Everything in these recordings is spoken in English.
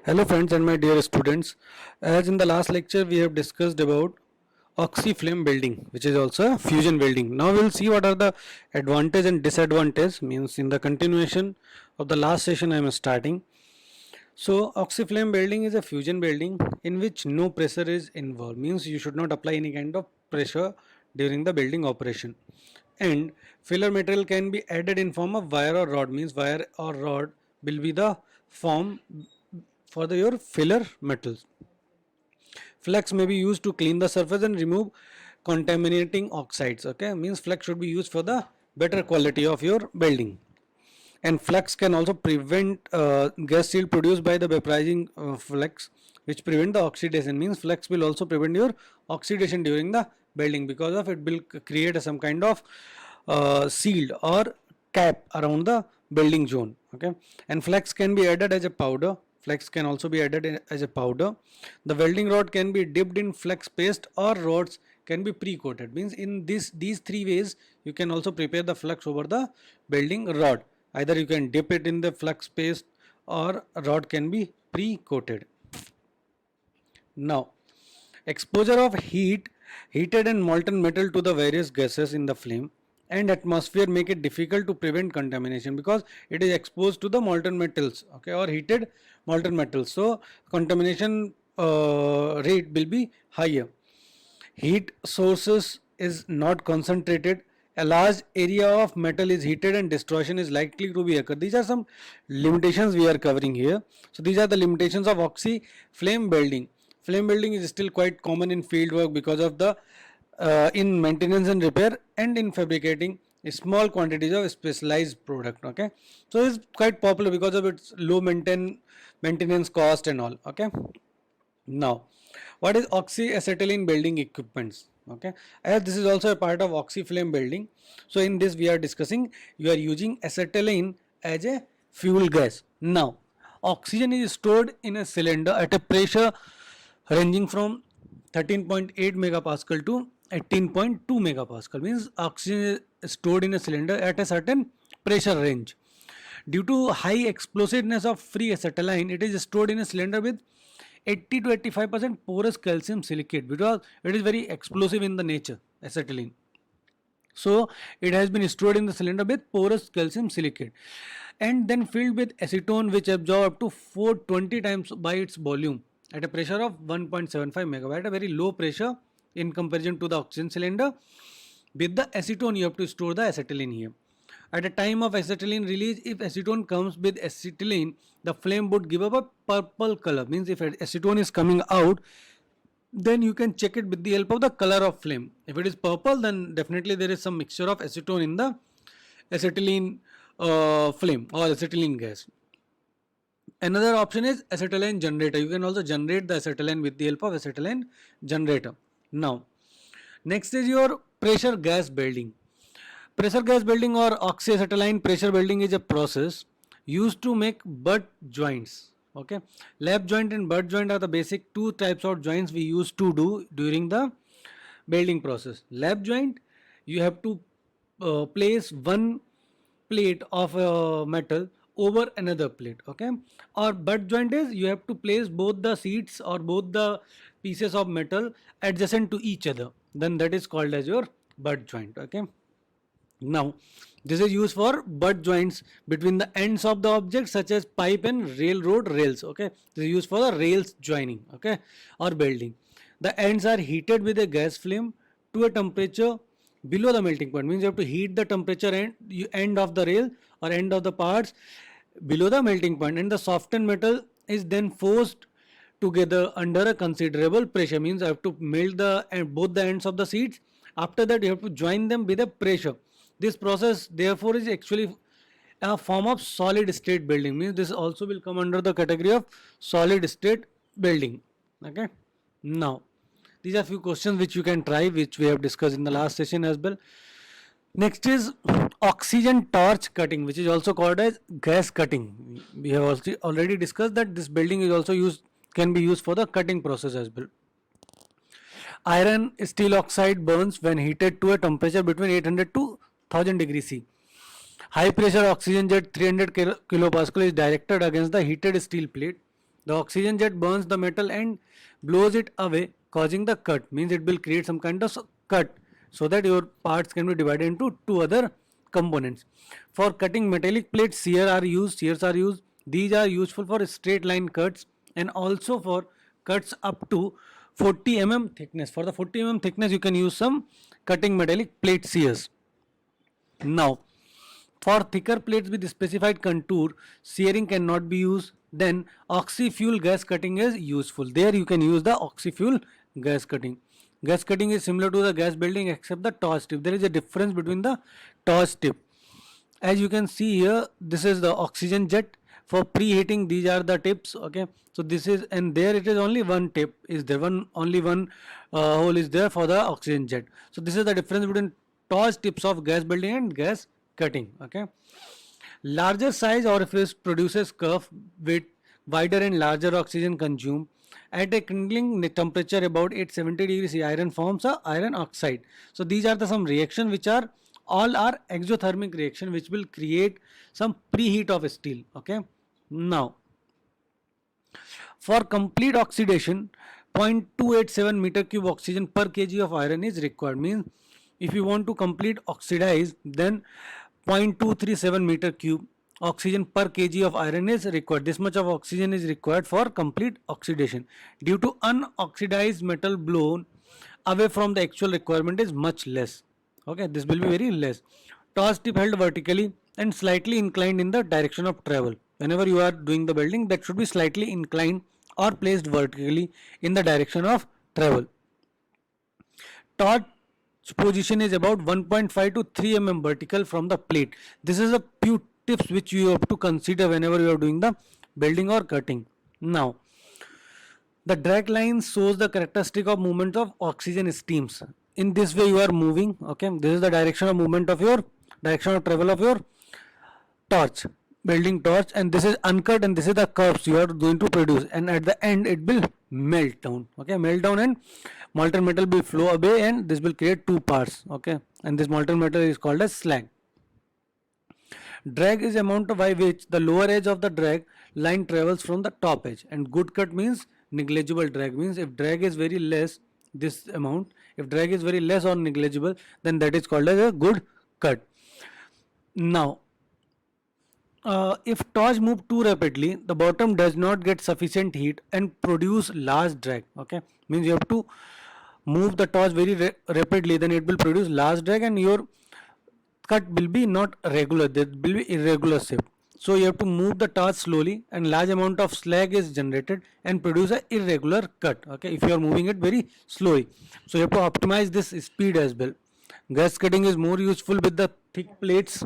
Hello friends and my dear students. As in the last lecture we have discussed about oxy-flame welding, which is also a fusion welding. Now we'll see what are the advantage and disadvantage, means in the continuation of the last session I am starting. So oxy-flame welding is a fusion welding in which no pressure is involved, means you should not apply any kind of pressure during the welding operation. And filler material can be added in form of wire or rod, means wire or rod will be the form for your filler metals. Flex may be used to clean the surface and remove contaminating oxides. Okay, means flex should be used for the better quality of your welding. And flex can also prevent gas shield produced by the vaporizing flex, which prevent the oxidation. Means flex will also prevent your oxidation during the welding, because of it will create some kind of shield or cap around the welding zone. Okay, and flex can be added as a powder. Flex can also be added as a powder. The welding rod can be dipped in flex paste, or rods can be pre-coated. Means in these three ways you can also prepare the flex over the welding rod. Either you can dip it in the flex paste, or rod can be pre-coated. Now, exposure of heated and molten metal to the various gases in the flame and atmosphere make it difficult to prevent contamination, because it is exposed to the molten metals, okay, or heated molten metals. So contamination rate will be higher. Heat sources is not concentrated. A large area of metal is heated and destruction is likely to be occur. These are some limitations we are covering here. So these are the limitations of oxy flame welding. Flame welding is still quite common in field work because of the in maintenance and repair, and in fabricating small quantities of specialized product. Okay, so it's quite popular because of its low maintenance cost and all. Okay, now what is oxyacetylene welding equipments? Okay, as this is also a part of oxy flame welding, so in this we are discussing you are using acetylene as a fuel gas. Now oxygen is stored in a cylinder at a pressure ranging from 13.8 megapascal to 18.2 megapascal. Means oxygen is stored in a cylinder at a certain pressure range. Due to high explosiveness of free acetylene, it is stored in a cylinder with 80 to 85% porous calcium silicate, because it is very explosive in the nature, acetylene. So it has been stored in the cylinder with porous calcium silicate, and then filled with acetone, which absorb up to 420 times by its volume at a pressure of 1.75 megawatt, a very low pressure in comparison to the oxygen cylinder. With the acetone you have to store the acetylene here. At a time of acetylene release, if acetone comes with acetylene, the flame would give up a purple color. Means if acetone is coming out, then you can check it with the help of the color of flame. If it is purple, then definitely there is some mixture of acetone in the acetylene flame or acetylene gas. Another option is acetylene generator. You can also generate the acetylene with the help of acetylene generator. Now, next is your pressure gas welding. Pressure gas welding or oxyacetylene pressure welding is a process used to make butt joints. Okay, lap joint and butt joint are the basic two types of joints we used to do during the welding process. Lap joint, you have to place one plate of metal over another plate. Okay, or butt joint is you have to place both the seats or both the pieces of metal adjacent to each other, then that is called as your butt joint. Okay, now this is used for butt joints between the ends of the object, such as pipe and railroad rails. Okay, this is used for the rails joining, okay, or welding. The ends are heated with a gas flame to a temperature below the melting point. Means you have to heat the temperature end of the rail or end of the parts below the melting point, and the softened metal is then forced together under a considerable pressure. Means I have to melt the both the ends of the seats. After that you have to join them with a pressure. This process therefore is actually a form of solid state welding. Means this also will come under the category of solid state welding. Okay, now these are few questions which you can try, which we have discussed in the last session as well. Next is oxygen torch cutting, which is also called as gas cutting. We have also already discussed that this welding is also can be used for the cutting process as well. Iron steel oxide burns when heated to a temperature between 800 to 1000 degrees C. High pressure oxygen jet 300 kilopascal is directed against the heated steel plate. The oxygen jet burns the metal and blows it away, causing the cut. Means it will create some kind of cut so that your parts can be divided into two other components. For cutting metallic plates, shears are used. These are useful for straight line cuts and also for cuts up to 40 thickness. For the 40 thickness, you can use some cutting metallic plate shears. Now, for thicker plates with specified contour, searing cannot be used. Then oxy-fuel gas cutting is useful. There you can use the oxy-fuel gas cutting. Gas cutting is similar to the gas welding except the torch tip. There is a difference between the torch tip. As you can see here, this is the oxygen jet. For preheating, these are the tips. Okay, so this is, and there it is only one tip is there, only one hole is there for the oxygen jet. So this is the difference between torch tips of gas welding and gas cutting. Okay, larger size orifice produces curve with wider and larger oxygen consumed. At a kindling temperature about 870 degrees C, iron forms a iron oxide. So these are the some reaction which are all are exothermic reaction which will create some preheat of steel. Okay, now for complete oxidation 0.287 meter cube oxygen per kg of iron is required. Means if you want to complete oxidize, then 0.237 meter cube oxygen per kg of iron is required. This much of oxygen is required for complete oxidation. Due to unoxidized metal blown away from the actual requirement is much less. Okay, this will be very less. Torch tip held vertically and slightly inclined in the direction of travel. Whenever you are doing the welding, that should be slightly inclined or placed vertically in the direction of travel. Torch position is about 1.5 to 3 vertical from the plate. This is a few tips which you have to consider whenever you are doing the welding or cutting. Now, the drag line shows the characteristic of movement of oxygen streams. In this way you are moving. Okay, this is the direction of movement of your direction of travel of your torch, welding torch, and this is uncut and this is the curves you are going to produce, and at the end it will melt down. Okay, melt down and molten metal will flow away and this will create two parts. Okay, and this molten metal is called as slag. Drag is amount by which the lower edge of the drag line travels from the top edge, and good cut means negligible drag. Means if drag is very less, this amount, if drag is very less or negligible, then that is called as a good cut. Now, if torch move too rapidly, the bottom does not get sufficient heat and produce large drag. Okay, means you have to move the torch very rapidly, then it will produce large drag and your cut will be not regular, there will be irregular shape. So you have to move the torch slowly and large amount of slag is generated and produce a irregular cut. Okay, if you are moving it very slowly, so you have to optimize this speed as well. Gas cutting is more useful with the thick plates.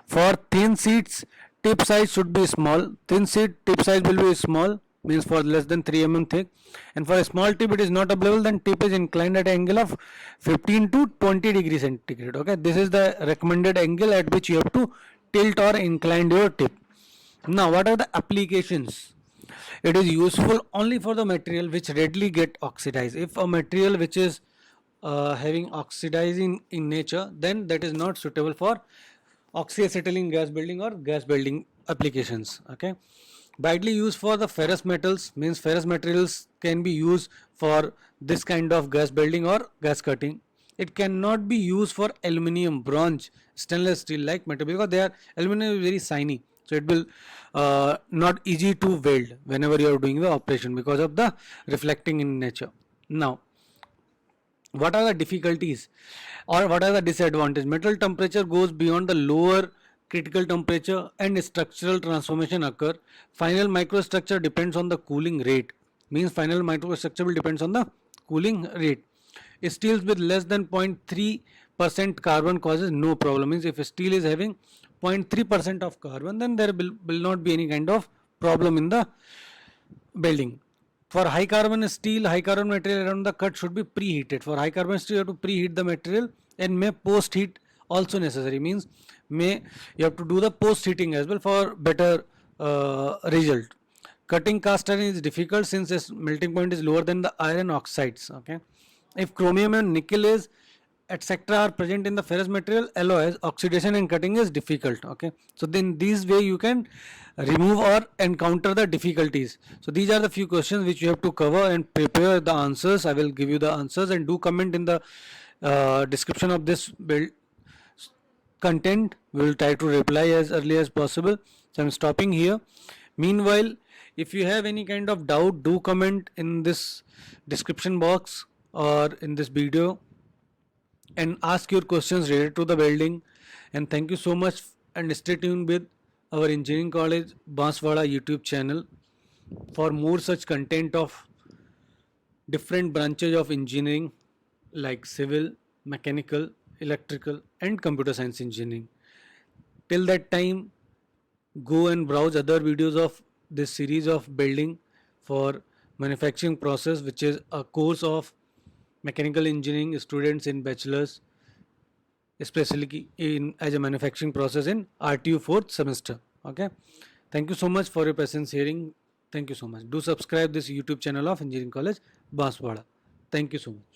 For thin sheets, tip size should be small. Thin sheet tip size will be small, means for less than 3 thick, and for a small tip it is not available, then tip is inclined at an angle of 15 to 20 degrees centigrade. Okay, this is the recommended angle at which you have to tilt or incline your tip. Now, what are the applications? It is useful only for the material which readily get oxidized. If a material which is having oxidizing in nature, then that is not suitable for oxyacetylene gas welding or gas welding applications. Okay, widely used for the ferrous metals, means ferrous materials can be used for this kind of gas welding or gas cutting. It cannot be used for aluminium, bronze, stainless steel like metal because they are aluminum is very shiny, so it will not easy to weld whenever you are doing the operation because of the reflecting in nature. Now, what are the difficulties or what are the disadvantages? Metal temperature goes beyond the lower critical temperature and structural transformation occur. Final microstructure depends on the cooling rate, means final microstructure will depends on the cooling rate. Steels with less than 0.3% carbon causes no problem. Means if steel is having 0.3% of carbon, then there will not be any kind of problem in the welding. For high carbon steel, high carbon material around the cut should be preheated. For high carbon steel, you have to preheat the material and may post heat also necessary. Means may you have to do the post heating as well for better result. Cutting cast iron is difficult since its melting point is lower than the iron oxides. Okay, if chromium and nickel is etc. are present in the ferrous material alloys, oxidation and cutting is difficult. Okay, so then this way you can remove or encounter the difficulties. So these are the few questions which you have to cover and prepare the answers. I will give you the answers, and do comment in the description of this build content. We will try to reply as early as possible. So I'm stopping here. Meanwhile, if you have any kind of doubt, do comment in this description box or in this video and ask your questions related to the welding. And thank you so much, and stay tuned with our engineering college Banswara YouTube channel for more such content of different branches of engineering like civil, mechanical, electrical and computer science engineering. Till that time, go and browse other videos of this series of building for manufacturing process, which is a course of mechanical engineering students in bachelor's, especially in as a manufacturing process in RTU 4th semester. Okay, thank you so much for your patience hearing. Thank you so much. Do subscribe this YouTube channel of Engineering College Banswara. Thank you so much.